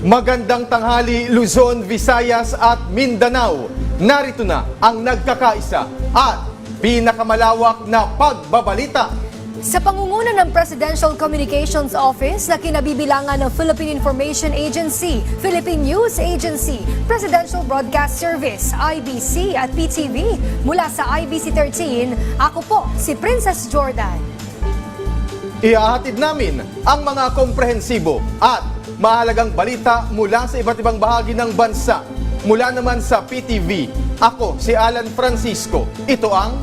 Magandang tanghali Luzon, Visayas at Mindanao. Narito na ang nagkakaisa at pinakamalawak na pagbabalita. Sa pangunguna ng Presidential Communications Office na kinabibilangan ng Philippine Information Agency, Philippine News Agency, Presidential Broadcast Service, IBC at PTV, mula sa IBC 13, ako po si Princess Jordan. Ihahatid namin ang mga komprehensibo at mahalagang balita mula sa iba't ibang bahagi ng bansa. Mula naman sa PTV, ako si Alan Francisco. Ito ang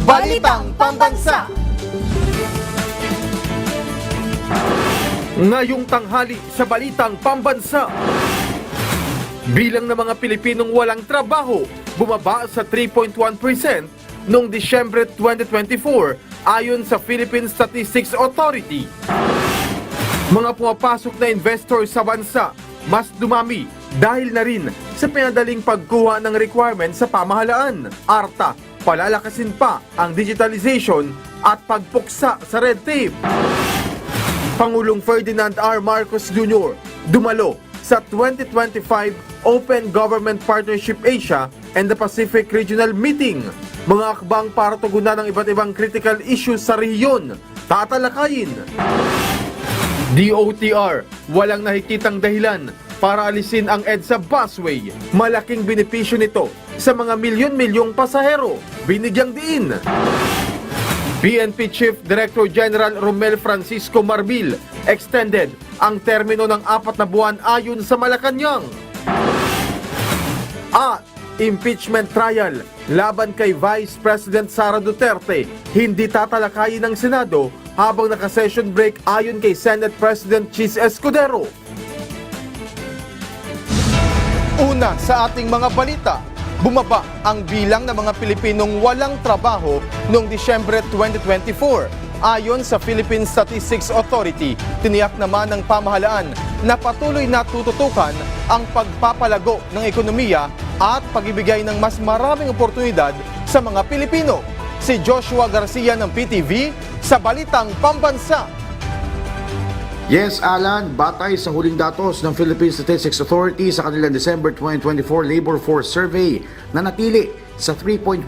Balitang Pambansa. Ngayong tanghali sa Balitang Pambansa, bilang ng mga Pilipinong walang trabaho bumaba sa 3.1% noong Disyembre 2024 ayon sa Philippine Statistics Authority. Mga pumapasok na investor sa bansa mas dumami dahil na rin sa pinadaling pagkuha ng requirement sa pamahalaan. Arta, palalakasin pa ang digitalization at pagpuksa sa red tape. Pangulong Ferdinand R. Marcos Jr. dumalo sa 2025 Open Government Partnership Asia and the Pacific Regional Meeting. Mga akbang para tugunan ng iba't ibang critical issues sa rehiyon, tatalakayin. DOTR, walang nakikitang dahilan para alisin ang EDSA busway. Malaking benepisyo nito sa mga milyon-milyong pasahero. Binigyang diin. PNP Chief Director General Romel Francisco Marbil extended ang termino ng 4 na buwan ayon sa Malacanang. At impeachment trial laban kay Vice President Sara Duterte hindi tatalakayin ng Senado habang naka-session break ayon kay Senate President Chis Escudero. Una sa ating mga balita, bumaba ang bilang ng mga Pilipinong walang trabaho noong Disyembre 2024. Ayon sa Philippine Statistics Authority, tiniyak naman ng pamahalaan na patuloy na tututukan ang pagpapalago ng ekonomiya at pag-ibigay ng mas maraming oportunidad sa mga Pilipino. Si Joshua Garcia ng PTV sa Balitang Pambansa. Yes, Alan, batay sa huling datos ng Philippine Statistics Authority sa kanilang December 2024 Labor Force Survey, nanatili sa 3.1%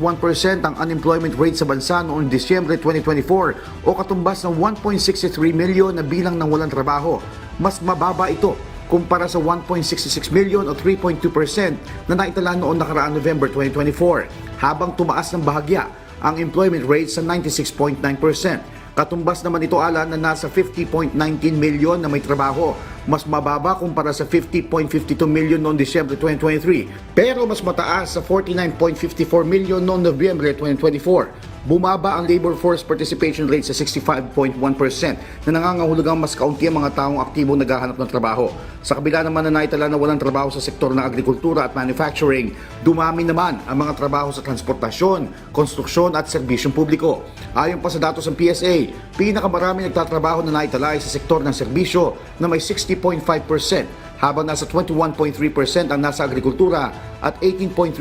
ang unemployment rate sa bansa noong Disyembre 2024 o katumbas ng 1.63 milyon na bilang ng walang trabaho. Mas mababa ito kumpara sa 1.66 million o 3.2% na naitala noong nakaraang November 2024, habang tumaas ng bahagya ang employment rate sa 96.9%. Katumbas naman ito, Alan, na nasa 50.19 million na may trabaho. Mas mababa kumpara sa 50.52 million noong Disyembre 2023. Pero mas mataas sa 49.54 million noong Nobyembre 2024. Bumaba ang labor force participation rate sa 65.1% na nangangahulugang mas kaunti ang mga taong aktibong naghahanap ng trabaho. Sa kabila naman na naitala na walang trabaho sa sektor ng agrikultura at manufacturing, dumami naman ang mga trabaho sa transportasyon, konstruksyon at serbisyong publiko. Ayon pa sa datos ng PSA, pinakamarami nagtatrabaho na naitala ay sa sektor ng serbisyo na may 60.5%, habang nasa 21.3% ang nasa agrikultura at 18.3%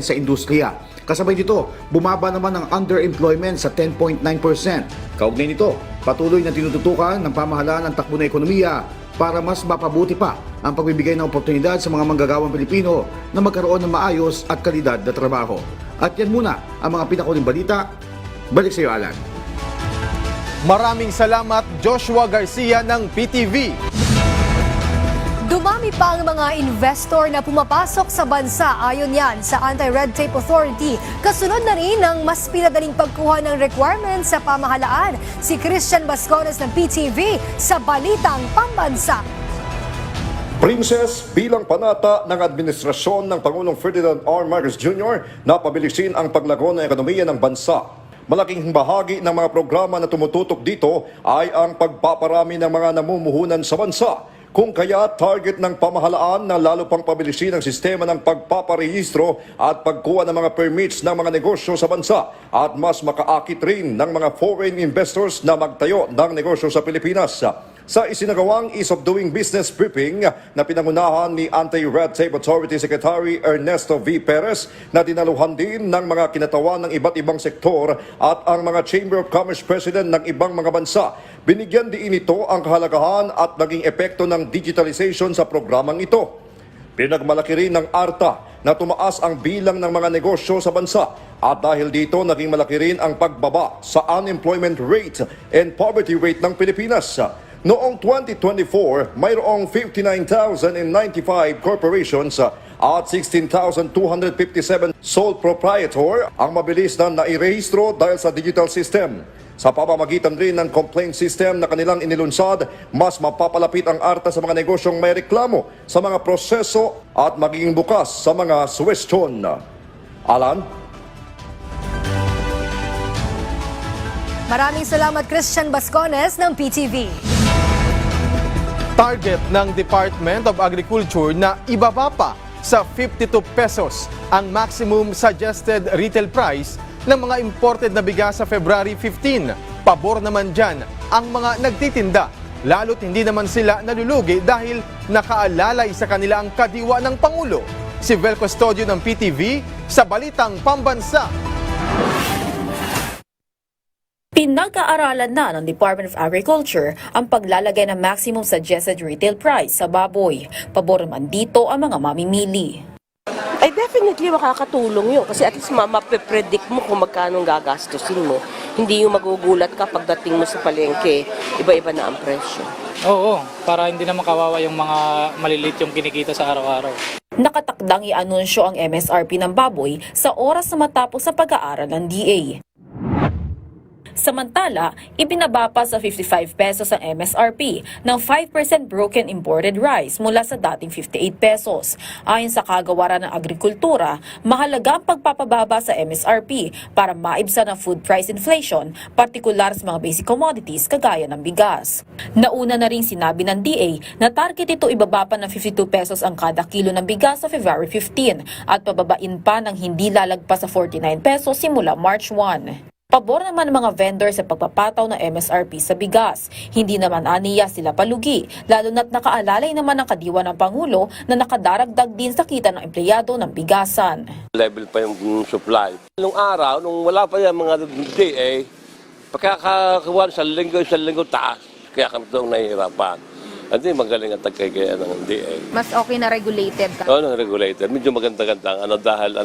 sa industriya. Kasabay dito, bumaba naman ang underemployment sa 10.9%. Kaugnay nito, patuloy na tinututukan ng pamahalaan ang takbo ng ekonomiya para mas mapabuti pa ang pagbibigay ng oportunidad sa mga manggagawang Pilipino na magkaroon ng maayos at kalidad na trabaho. At yan muna ang mga pinakuling balita. Balik sa iyo, Alan. Maraming salamat Joshua Garcia ng PTV. Dumami pa ang mga investor na pumapasok sa bansa ayon yan sa Anti-Red Tape Authority. Kasunod na rin ng mas pinadaling pagkuha ng requirements sa pamahalaan. Si Christian Bascones ng PTV sa Balitang Pambansa. Princess, bilang panata ng administrasyon ng Pangulong Ferdinand R. Marcos Jr. na pabilisin ang paglago ng ekonomiya ng bansa. Malaking bahagi ng mga programa na tumututok dito ay ang pagpaparami ng mga namumuhunan sa bansa. Kung kaya target ng pamahalaan na lalo pang pabilisin ang sistema ng pagpaparehistro at pagkuha ng mga permits ng mga negosyo sa bansa at mas makaakit rin ng mga foreign investors na magtayo ng negosyo sa Pilipinas. Sa isinagawang Ease of Doing Business briefing na pinangunahan ni Anti-Red Tape Authority Secretary Ernesto V. Perez na dinaluhan din ng mga kinatawan ng iba't ibang sektor at ang mga Chamber of Commerce President ng ibang mga bansa, Binigyan diin ito ang kahalagahan at naging epekto ng digitalization sa programang ito. Pinagmalaki rin ng ARTA na tumaas ang bilang ng mga negosyo sa bansa at dahil dito naging malaki rin ang pagbaba sa unemployment rate and poverty rate ng Pilipinas. Noong 2024, mayroong 59,095 corporations at 16,257 sole proprietor ang mabilis na nairehistro dahil sa digital system. Sa pamamagitan rin ng complaint system na kanilang inilunsad, mas mapapalapit ang ARTA sa mga negosyong may reklamo sa mga proseso at magiging bukas sa mga suwestyon. Alan? Maraming salamat Christian Bascones ng PTV. Target ng Department of Agriculture na ibaba pa sa 52 pesos ang maximum suggested retail price ng mga imported na bigas sa February 15. Pabor naman dyan ang mga nagtitinda, lalo't hindi naman sila nalulugi dahil nakaalalay sa kanila ang kadiwa ng Pangulo. Si Vel Custodio ng PTV sa Balitang Pambansa. Pinag-aaralan na ng Department of Agriculture ang paglalagay ng maximum suggested retail price sa baboy. Pabor naman dito ang mga mamimili. Ay definitely makakatulong yun kasi at least mape-predict mo kung magkano gagastusin mo. Hindi yung magugulat ka pagdating mo sa palengke, iba-iba na ang presyo. Oo, para hindi naman kawawa yung mga maliliit yung kinikita sa araw-araw. Nakatakdang i-anunsyo ang MSRP ng baboy sa oras na matapos sa pag-aaral ng DA. Samantala, ibinaba pa sa 55 pesos ang MSRP ng 5% broken imported rice mula sa dating 58 pesos. Ayon sa kagawaran ng agrikultura, mahalaga ang pagpapababa sa MSRP para maibsan ang food price inflation, partikular sa mga basic commodities kagaya ng bigas. Nauna na rin sinabi ng DA na target ito ibaba pa ng 52 pesos ang kada kilo ng bigas sa February 15 at pababain pa ng hindi lalagpas sa 49 pesos simula March 1. Pabor naman ng mga vendor sa pagpapataw ng MSRP sa bigas. Hindi naman aniya sila palugi, lalo na't nakaalalay naman ang kadiwa ng Pangulo na nakadaragdag din sa kita ng empleyado ng bigasan. Level pa yung supply. Nung araw, nung wala pa yung mga DA, pagkakakuha sa linggo taas, kaya kami doon nahihirapan. Hindi magaling ang tagkagaya ng DA. Mas okay na regulated ka? Oo, regulated. Medyo maganda-ganda dahil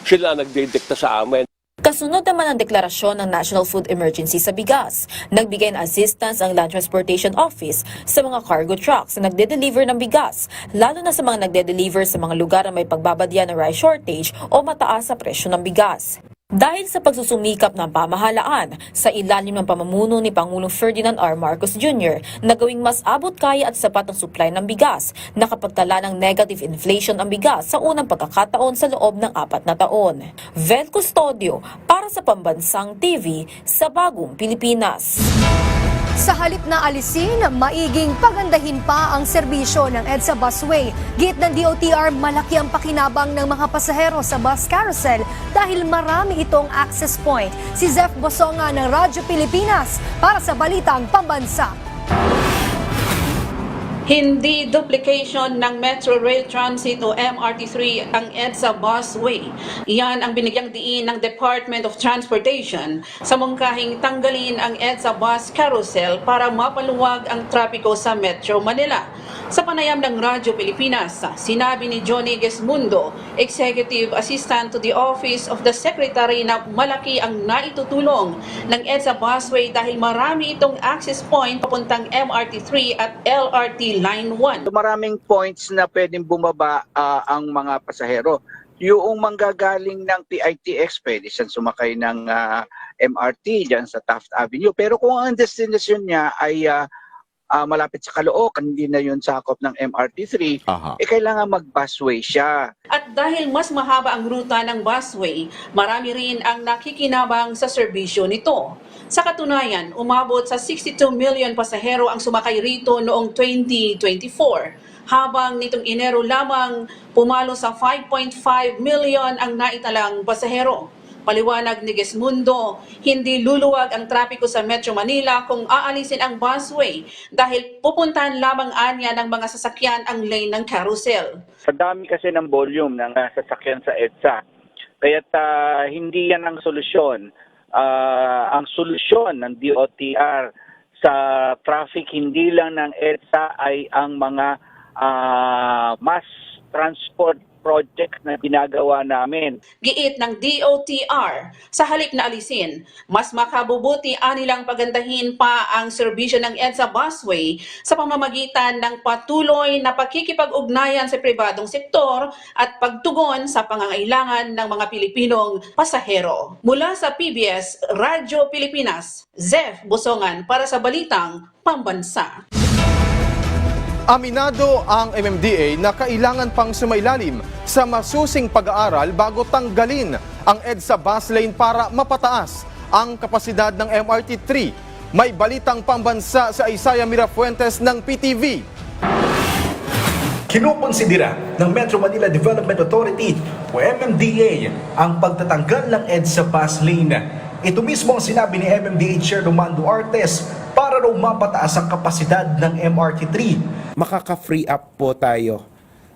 sila ang nagdidikta sa amin. Kasunod naman ang deklarasyon ng National Food Emergency sa bigas. Nagbigay ng assistance ang Land Transportation Office sa mga cargo trucks na nagde-deliver ng bigas, lalo na sa mga nagde-deliver sa mga lugar na may pagbabadya ng rice shortage o mataas sa presyo ng bigas. Dahil sa pagsusumikap ng pamahalaan sa ilalim ng pamumuno ni Pangulong Ferdinand R. Marcos Jr. na gawing mas abot kaya at sapat ang supply ng bigas, nakapagtala ng negative inflation ang bigas sa unang pagkakataon sa loob ng 4 na taon. Vel Custodio para sa Pambansang TV sa Bagong Pilipinas. Sa halip na alisin, maiging pagandahin pa ang serbisyo ng EDSA Busway. Git ng DOTR, malaki ang pakinabang ng mga pasahero sa bus carousel dahil marami itong access point. Si Zef Bosonga ng Radyo Pilipinas para sa Balitang Pambansa. Hindi duplication ng Metro Rail Transit o MRT3 ang EDSA Busway. Iyan ang binigyang diin ng Department of Transportation sa mungkahing tanggalin ang EDSA Bus Carousel para mapaluwag ang trapiko sa Metro Manila. Sa panayam ng Radyo Pilipinas, sinabi ni Johnny Gesmundo, Executive Assistant to the Office of the Secretary na malaki ang naitutulong ng EDSA Busway dahil marami itong access point papuntang MRT3 at LRT Line 1. Maraming points na pwedeng bumaba ang mga pasahero. Yung manggagaling ng PITX, pwede siyang sumakay ng MRT dyan sa Taft Avenue. Pero kung ang destination niya ay malapit sa Caloocan, hindi na yun sakop ng MRT3, kailangan mag-busway siya. At dahil mas mahaba ang ruta ng busway, marami rin ang nakikinabang sa serbisyo nito. Sa katunayan, umabot sa 62 million pasahero ang sumakay rito noong 2024, habang nitong Enero lamang pumalo sa 5.5 million ang naitalang pasahero. Paliwanag ni Gesmundo, hindi luluwag ang trapiko sa Metro Manila kung aalisin ang busway dahil pupuntahan lamang anya ng mga sasakyan ang lane ng carousel. Sa dami kasi ng volume ng sasakyan sa EDSA, kaya't hindi yan ang solusyon. Ang solusyon ng DOTR sa traffic, hindi lang ng EDSA, ay ang mga mass transport project na ginagawa namin. Giit ng DOTR, sa halip na alisin, mas makabubuti anilang pagandahin pa ang serbisyo ng EDSA Busway sa pamamagitan ng patuloy na pakikipag-ugnayan sa pribadong sektor at pagtugon sa pangangailangan ng mga Pilipinong pasahero. Mula sa PBS Radyo Pilipinas, Zef Busongan para sa Balitang Pambansa. Aminado ang MMDA na kailangan pang sumailalim sa masusing pag-aaral bago tanggalin ang EDSA bus lane para mapataas ang kapasidad ng MRT-3. May balitang pambansa sa Isaiah Mirafuentes ng PTV. Kinukonsidera ng Metro Manila Development Authority o MMDA ang pagtatanggal ng EDSA bus lane. Ito mismo ang sinabi ni MMDA Chair Romando Artes para raw mapataas ang kapasidad ng MRT-3. Makaka-free up po tayo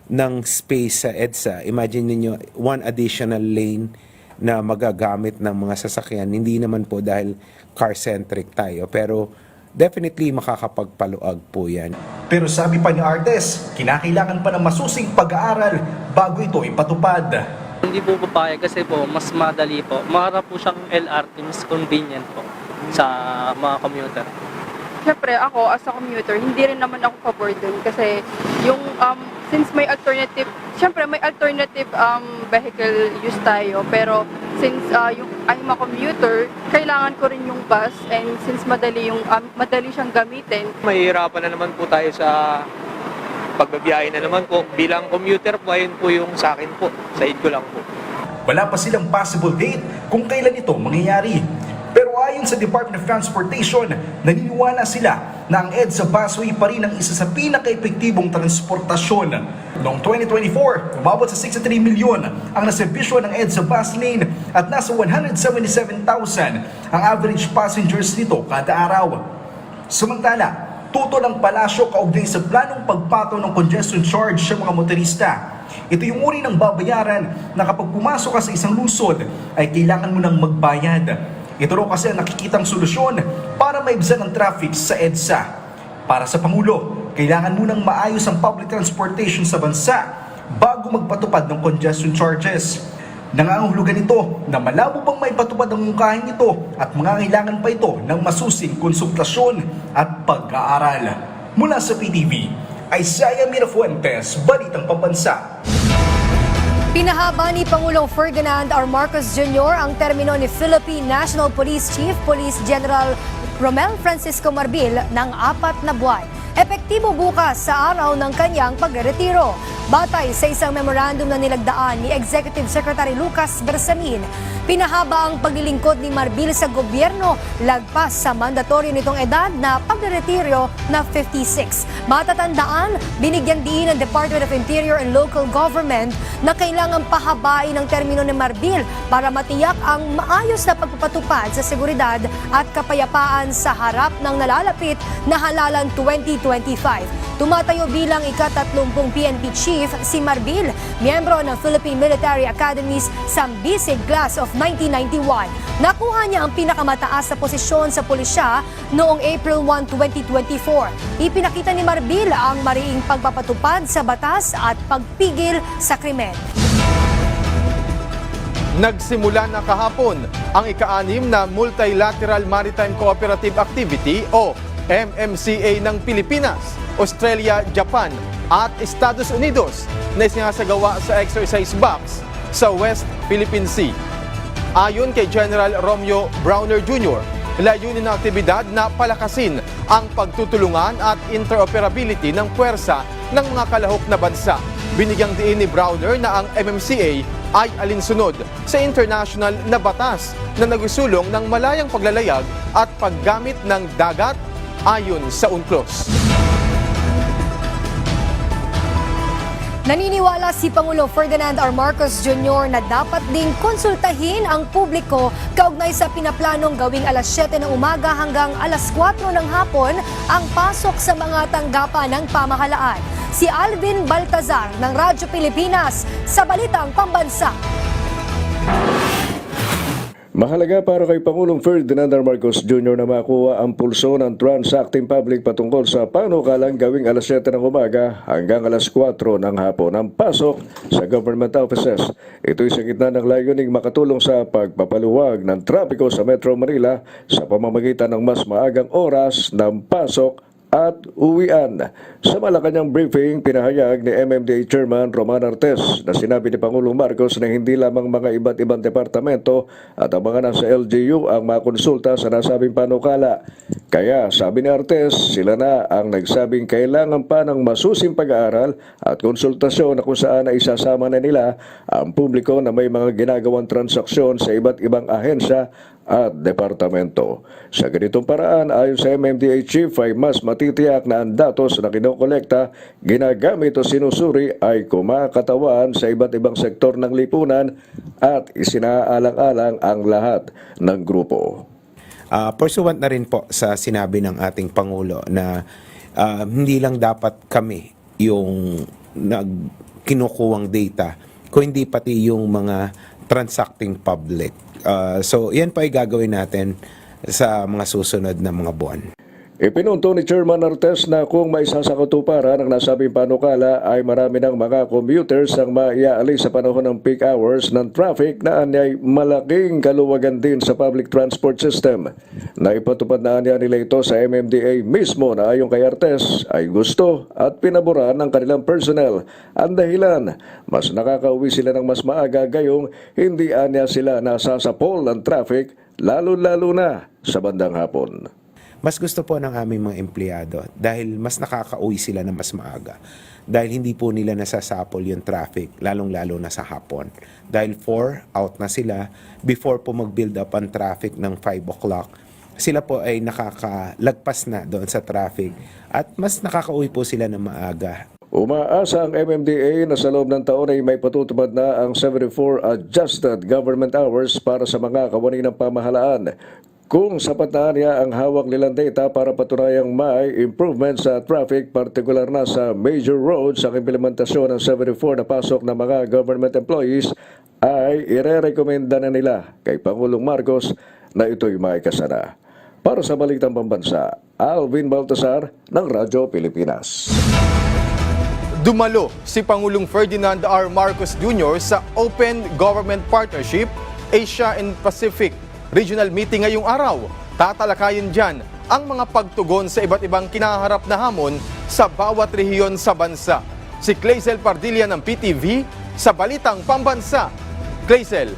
ng space sa EDSA. Imagine niyo one additional lane na magagamit ng mga sasakyan. Hindi naman po dahil car-centric tayo, pero definitely makakapagpaluag po yan. Pero sabi pa ni Artes, kinakailangan pa ng masusing pag-aaral bago ito ipatupad. Hindi po papayag kasi po mas madali po. Maharap po siyang LRT, mas convenient po sa mga commuter. Siyempre ako as a commuter, hindi rin naman ako pabor dun kasi yung since may alternative, siyempre may alternative vehicle use tayo, pero since yung I'm a commuter, kailangan ko rin yung bus, and since madali siyang gamitin. Mahihirapan na naman po tayo sa pagbabiyahe na naman po. Bilang commuter po, ayun po yung sa akin po. Sa ko lang po. Wala pa silang possible date kung kailan ito mangyayari. Pero ayon sa Department of Transportation, naniniwala sila na ang EDSA busway pa rin ang isa sa pinaka-epektibong transportasyon. Noong 2024, umabot sa 63 milyon ang naserbisyo ng EDSA bus lane at nasa 177,000 ang average passengers nito kada araw. Samantala, tuto ng palasyo kaugnay sa planong pagpataw ng congestion charge sa mga motorista. Ito yung uri ng babayaran na kapag pumasok ka sa isang lungsod ay kailangan mo nang magbayad. Ito raw kasi ang nakikitang solusyon para maibsan ang traffic sa EDSA. Para sa Pangulo, kailangan munang maayos ang public transportation sa bansa bago magpatupad ng congestion charges. Nangangahulugan ito na malabo bang maipatupad ang mungkahing ito at mangangailangan pa ito ng masusing konsultasyon at pag-aaral. Mula sa PTV, Isaiah Mirafuentes, Balitang Pambansa. Pinahaba ni Pangulong Ferdinand R. Marcos Jr. ang termino ni Philippine National Police Chief Police General Romel Francisco Marbil ng 4 na buwan. Epektibo bukas sa araw ng kanyang pagreretiro. Batay sa isang memorandum na nilagdaan ni Executive Secretary Lucas Bersamin, pinahaba ang paglilingkod ni Marbil sa gobyerno lagpas sa mandatoryo nitong edad na pagreretiro na 56. Matatandaan, binigyan din ng Department of Interior and Local Government na kailangang pahabain ang termino ni Marbil para matiyak ang maayos na pagpapatupad sa seguridad at kapayapaan sa harap ng nalalapit na halalan 2025. Tumatayo bilang ika-30 PNP Chief si Marbil, miyembro ng Philippine Military Academy's Sambisig Class of 1991. Nakuha niya ang pinakamataas na posisyon sa pulisya noong April 1, 2024. Ipinakita ni Marbil ang mariing pagpapatupad sa batas at pagpigil sa krimen. Nagsimula na kahapon ang ika-6 na Multilateral Maritime Cooperative Activity o MMCA ng Pilipinas, Australia, Japan at Estados Unidos na sinasagawa sa exercise box sa West Philippine Sea. Ayon kay General Romeo Browner Jr., layunin ng aktibidad na palakasin ang pagtutulungan at interoperability ng puwersa ng mga kalahok na bansa. Binigyang diin ni Browner na ang MMCA ay alinsunod sa international na batas na nagsusulong ng malayang paglalayag at paggamit ng dagat ayon sa UNCLOS. Naniniwala si Pangulong Ferdinand R. Marcos Jr. na dapat ding konsultahin ang publiko kaugnay sa pinaplanong gawing alas 7 ng umaga hanggang alas 4 ng hapon ang pasok sa mga tanggapan ng pamahalaan. Si Alvin Baltazar ng Radyo Pilipinas sa Balitang Pambansa. Mahalaga para kay Pangulong Ferdinand R. Marcos Jr. na makuha ang pulso ng transacting public patungkol sa panukalang gawing alas 7 ng umaga hanggang alas 4 ng hapon ang pasok sa government offices. Ito'y sa gitna ng layuning makatulong sa pagpapaluwag ng trapiko sa Metro Manila sa pamamagitan ng mas maagang oras ng pasok at uwian. Sa Malacanang briefing, pinahayag ni MMDA Chairman Roman Artes na sinabi ni Pangulong Marcos na hindi lamang mga iba't ibang departamento at ang mga nasa LGU ang makonsulta sa nasabing panukala. Kaya sabi ni Artes, sila na ang nagsabing kailangan pa ng masusing pag-aaral at konsultasyon na kung saan ay isasama na nila ang publiko na may mga ginagawang transaksyon sa iba't ibang ahensya at departamento. Sa ganitong paraan, ayon sa MMDA Chief ay mas matitiyak na ang datos na kinokolekta, ginagamit o sinusuri ay kumakatawan sa iba't ibang sektor ng lipunan at isinaalang-alang ang lahat ng grupo. Pursuant na rin po sa sinabi ng ating Pangulo na hindi lang dapat kami yung kinukuwang data, kung hindi pati yung mga transacting public. So, yan pa ay gagawin natin sa mga susunod na mga buwan. Ipinunto ni Chairman Artes na kung maisasakatuparan ang nasabing panukala ay marami ng mga commuters ang maiaalis sa panahon ng peak hours ng traffic na anyay malaking kaluwagan din sa public transport system. Naipatupad na anya nila ito sa MMDA mismo na ayon kay Artes ay gusto at pinaboran ng kanilang personnel. Ang dahilan, mas nakakauwi sila ng mas maaga gayong hindi anya sila nasasapol ng traffic lalo-lalo na sa bandang hapon. Mas gusto po ng aming mga empleyado dahil mas nakakauwi sila na mas maaga. Dahil hindi po nila nasasapol yung traffic, lalong-lalo na sa hapon. Dahil 4 out na sila, before po mag-build up ang traffic ng 5 o'clock, sila po ay nakakalagpas na doon sa traffic at mas nakakauwi po sila na maaga. Umaasa ang MMDA na sa loob ng taon ay may patutupad na ang 74 adjusted government hours para sa mga kawani ng pamahalaan. Kung sapat na niya ang hawak nilang data para patunayang may improvement sa traffic, partikular na sa major roads, ang implementasyon ng 74 na pasok ng mga government employees ay irerekomenda na nila kay Pangulong Marcos na ito'y maikasana. Para sa Balitang Pambansa, Alvin Baltasar ng Radyo Pilipinas. Dumalo si Pangulong Ferdinand R. Marcos Jr. sa Open Government Partnership Asia and Pacific Regional Meeting ngayong araw. Tatalakayin dyan ang mga pagtugon sa iba't ibang kinaharap na hamon sa bawat rehiyon sa bansa. Si Clazel Pardilla ng PTV sa Balitang Pambansa. Clazel.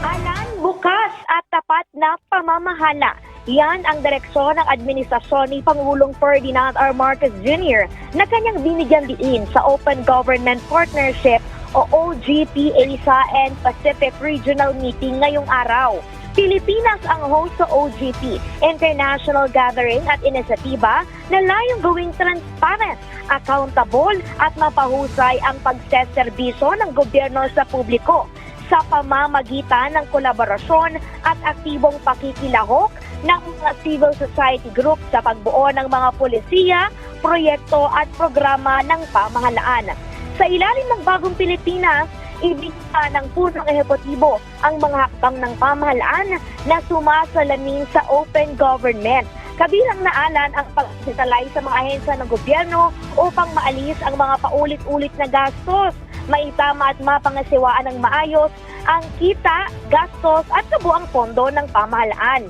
Alan, bukas at tapat na pamamahala. Yan ang direksyon ng administrasyon ni Pangulong Ferdinand R. Marcos Jr. na kanyang binigyan diin sa Open Government Partnership o OGP Asia and Pacific Regional Meeting ngayong araw. Pilipinas ang host sa OGP, international gathering at inisyatiba na layong gawing transparent, accountable at mapahusay ang pagseserbisyo ng gobyerno sa publiko sa pamamagitan ng kolaborasyon at aktibong pakikilahok ng mga civil society group sa pagbuo ng mga polisiya, proyekto at programa ng pamahalaan. Sa ilalim ng Bagong Pilipinas, ibigay ng punong ehekutibo ang mga hakbang ng pamahalaan na sumasalamin sa open government. Kabilang na alan ang pag-detalay sa mga ahensya ng gobyerno upang maalis ang mga paulit-ulit na gastos, maitama at mapangasiwaan ng maayos ang kita, gastos at kabuang pondo ng pamahalaan.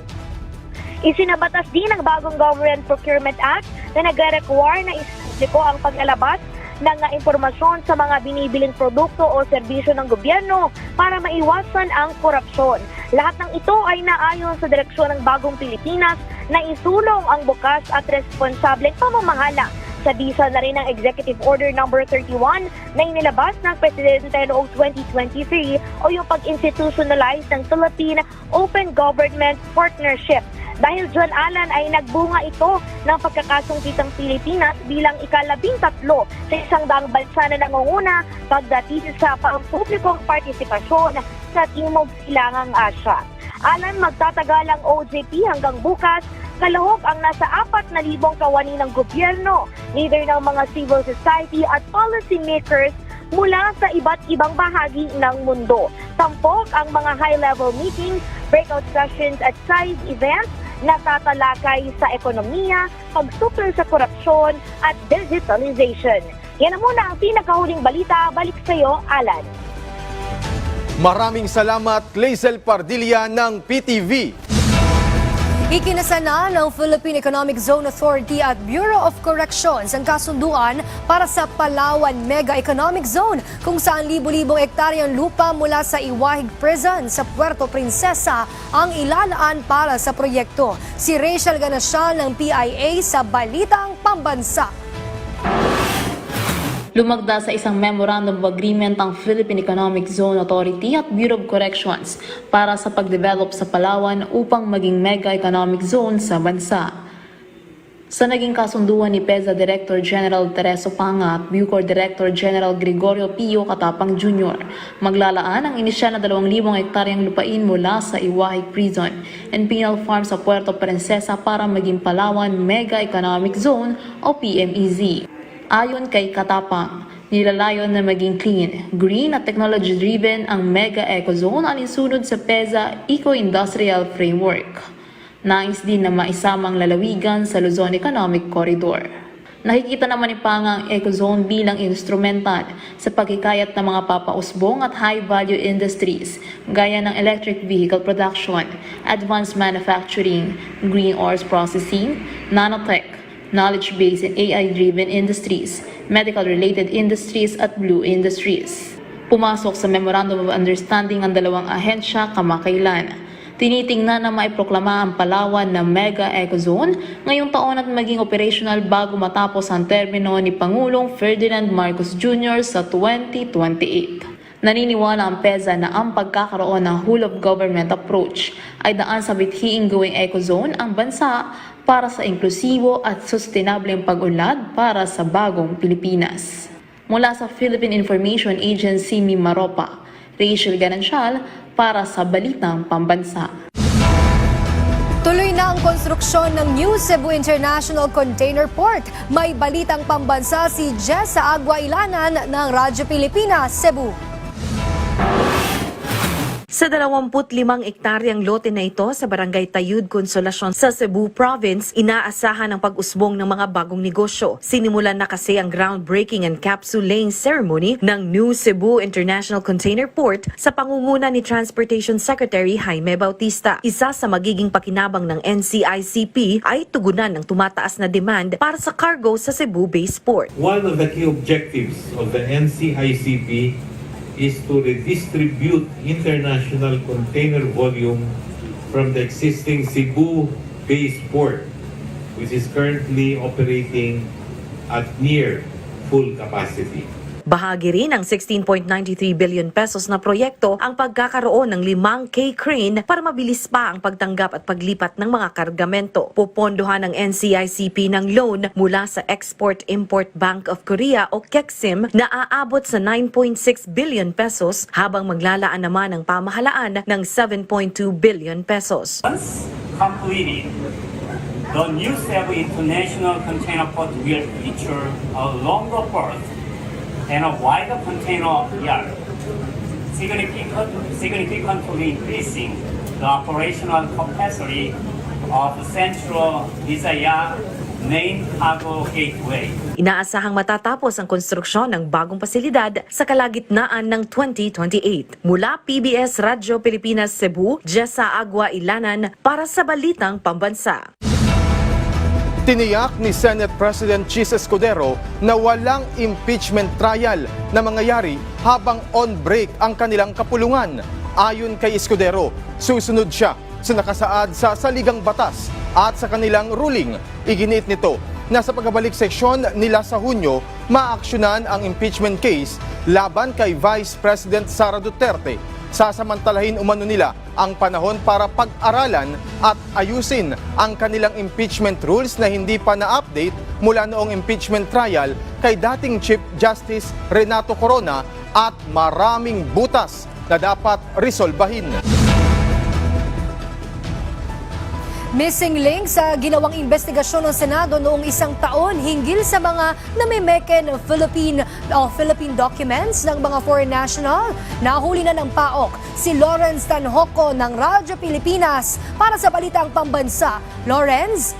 Isinabatas din ang bagong Government Procurement Act na nag-require na isasliko ang paglalabas ng impormasyon sa mga binibiling produkto o serbisyo ng gobyerno para maiwasan ang korupsyon. Lahat ng ito ay naayon sa direksyon ng Bagong Pilipinas na isulong ang bukas at responsableng pamamahala. Sa bisa na rin ng Executive Order No. 31 na inilabas ng Presidente noong 2023 o yung pag-institutionalize ng Philippine Open Government Partnership. Dahil dyan, Alan, ay nagbunga ito ng pagkakasungkitang Pilipinas bilang ika-13 sa isang daang bansa na nangunguna pagdating sa pampublikong partisipasyon sa Timog Silangang Asya. Alan, magtatagal ang OJP hanggang bukas, kalahok ang nasa 4,000 kawani ng gobyerno, leader ng mga civil society at policy makers mula sa iba't ibang bahagi ng mundo. Tampok ang mga high-level meetings, breakout sessions at side events na tatalakay sa ekonomiya, pagsukol sa korupsyon at digitalization. Yan na muna ang pinakahuling balita. Balik sa iyo, Alan. Maraming salamat, Lazel Pardilla ng PTV. Ikinasa na ng Philippine Economic Zone Authority at Bureau of Corrections ang kasunduan para sa Palawan Mega Economic Zone kung saan libu-libong ektaryang lupa mula sa Iwahig Prison sa Puerto Princesa ang ilalaan para sa proyekto. Si Rachel Ganasyal ng PIA sa Balitang Pambansa. Lumagda sa isang Memorandum of Agreement ang Philippine Economic Zone Authority at Bureau of Corrections para sa pagdevelop sa Palawan upang maging mega economic zone sa bansa. Sa naging kasunduan ni PEZA Director General Tereso Panga at Bucor Director General Gregorio Pio Katapang Jr., maglalaan ang inisyal na 2,000 hektaryang lupain mula sa Iwahig Prison and Penal Farm sa Puerto Princesa para maging Palawan Mega Economic Zone o PMEZ. Ayon kay Katapang, nilalayon na maging clean, green at technology-driven ang Mega Ecozone alinsunod sa PEZA Eco-Industrial Framework. Nais din na maisamang lalawigan sa Luzon Economic Corridor. Nakikita naman ni Panga ang Ecozone bilang instrumental sa pagkikayat ng mga papausbong at high-value industries gaya ng electric vehicle production, advanced manufacturing, green ores processing, nanotech, knowledge-based and AI-driven industries, medical-related industries at blue industries. Pumasok sa Memorandum of Understanding ang dalawang ahensya kamakailan. Tinitingnan na maiproklama ang Palawan na Mega Ecozone ngayong taon at maging operational bago matapos ang termino ni Pangulong Ferdinand Marcos Jr. sa 2028. Naniniwala ang PEZA na ang pagkakaroon ng whole-of-government approach ay daan sa bithiing gawing ecozone ang bansa para sa inklusibo at sustainableng pag-unlad para sa bagong Pilipinas. Mula sa Philippine Information Agency Mimaropa, Rachel Ganasyal para sa Balitang Pambansa. Tuloy na ang konstruksyon ng New Cebu International Container Port. May Balitang Pambansa si Jessa Agua Ilanan ng Radyo Pilipinas, Cebu. Sa 25 ektaryang lote na ito sa Barangay Tayud, Consolacion sa Cebu Province, inaasahan ang pag-usbong ng mga bagong negosyo. Sinimulan na kasi ang groundbreaking and capsule laying ceremony ng New Cebu International Container Port sa pangunguna ni Transportation Secretary Jaime Bautista. Isa sa magiging pakinabang ng NCICP ay tugunan ng tumataas na demand para sa cargo sa Cebu-based port. One of the key objectives of the NCICP is to redistribute international container volume from the existing Cebu-based port, which is currently operating at near full capacity. Bahagi rin ng 16.93 billion pesos na proyekto ang pagkakaroon ng 5 K-crane para mabilis pa ang pagtanggap at paglipat ng mga kargamento. Pupondohan ng NCICP ng loan mula sa Export-Import Bank of Korea o KEXIM na aabot sa 9.6 billion pesos habang maglalaan naman ang pamahalaan ng 7.2 billion pesos. Once completed, the New Cebu International Container Port will feature a longer berth and a wider container yard, significantly increasing the operational capacity of the Central Visayas main cargo gateway. Inaasahang matatapos ang konstruksyon ng bagong pasilidad sa kalagitnaan ng 2028. Mula PBS Radyo Pilipinas Cebu, Jessa Agua Ilanan para sa Balitang Pambansa. Tiniyak ni Senate President Chis Escudero na walang impeachment trial na mangyayari habang on break ang kanilang kapulungan. Ayon kay Escudero, susunod siya sa nakasaad sa saligang batas at sa kanilang ruling. Iginiit nito na sa pagbabalik sesyon nila sa Hunyo, maaksyonan ang impeachment case laban kay Vice President Sara Duterte. Sasamantalahin umano nila ang panahon para pag-aralan at ayusin ang kanilang impeachment rules na hindi pa na-update mula noong impeachment trial kay dating Chief Justice Renato Corona at maraming butas na dapat resolbahin. Missing link sa ginawang investigasyon ng Senado noong isang taon hinggil sa mga namimeke ng Philippine documents ng mga foreign national. Nahuli na ng PAOK si Lawrence Tanhoco ng Radyo Pilipinas para sa Balitang Pambansa. Lawrence?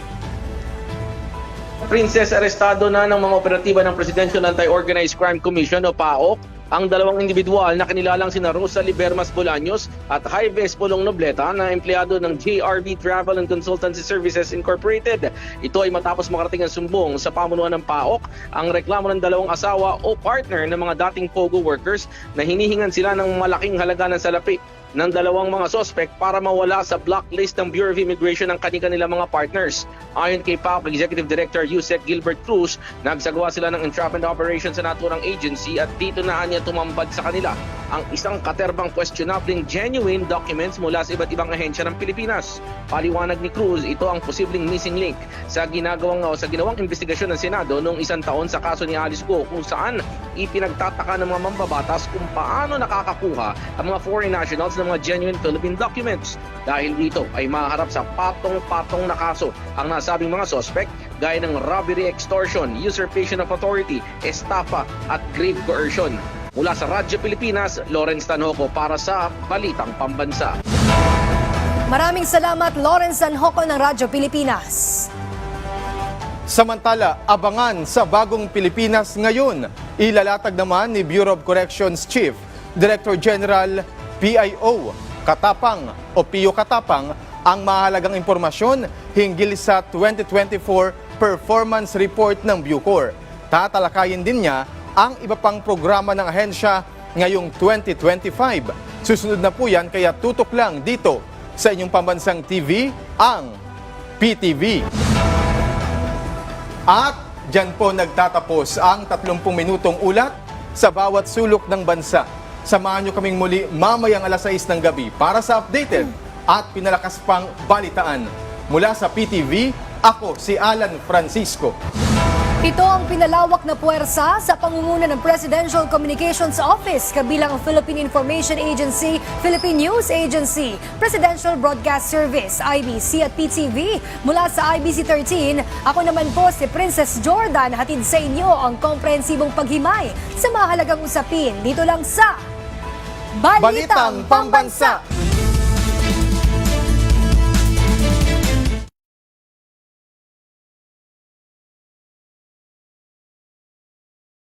Princess, arestado na ng mga operatiba ng Presidential Anti-Organized Crime Commission o PAOK ang dalawang individual na kinilalang sina Rosalie Bermas Bolaños at Jaives Polong Nobleta na empleyado ng JRB Travel and Consultancy Services Incorporated. Ito ay matapos makarating ang sumbong sa pamunuan ng PAOK ang reklamo ng dalawang asawa o partner ng mga dating POGO workers na hinihingan sila ng malaking halaga ng salapi ng dalawang mga sospek para mawala sa blacklist ng Bureau of Immigration ang kanilang mga partners. Ayon kay PAOK Executive Director Yusek Gilbert Cruz, nagsagawa sila ng entrapment operation sa naturang agency at dito na niya tumambad sa kanila ang isang katerbang questionabling genuine documents mula sa iba't ibang ahensya ng Pilipinas. Paliwanag ni Cruz, ito ang posibleng missing link sa ginawang investigasyon ng Senado noong isang taon sa kaso ni Alice Go kung saan ipinagtataka ng mga mambabatas kung paano nakakakuha ang mga foreign nationals ng mga genuine Philippine documents. Dahil dito ay maharap sa patong-patong na kaso ang nasabing mga suspect gaya ng robbery, extortion, usurpation of authority, estafa at grave coercion. Mula sa Radyo Pilipinas, Lawrence Tanhoco para sa Balitang Pambansa. Maraming salamat, Lawrence Tanhoco ng Radyo Pilipinas. Samantala, abangan sa Bagong Pilipinas ngayon. Ilalatag naman ni Bureau of Corrections Chief, Director General PIO Katapang o Pio Katapang ang mahalagang impormasyon hinggil sa 2024 Performance Report ng Bucor. Tatalakayin din niya ang iba pang programa ng ahensya ngayong 2025. Susunod na po yan, kaya tutok lang dito sa inyong pambansang TV, ang PTV. At dyan po nagtatapos ang 30 minutong ulat sa bawat sulok ng bansa. Samahan nyo kaming muli mamayang alas 6 ng gabi para sa updated at pinalakas pang balitaan. Mula sa PTV, ako si Alan Francisco. Ito ang pinalawak na puwersa sa pangunguna ng Presidential Communications Office kabilang ang Philippine Information Agency, Philippine News Agency, Presidential Broadcast Service, IBC at PTV. Mula sa IBC 13, ako naman po si Princess Jordan, hatid sa inyo ang komprehensibong paghimay sa mahalagang usapin dito lang sa Balitang Pambansa.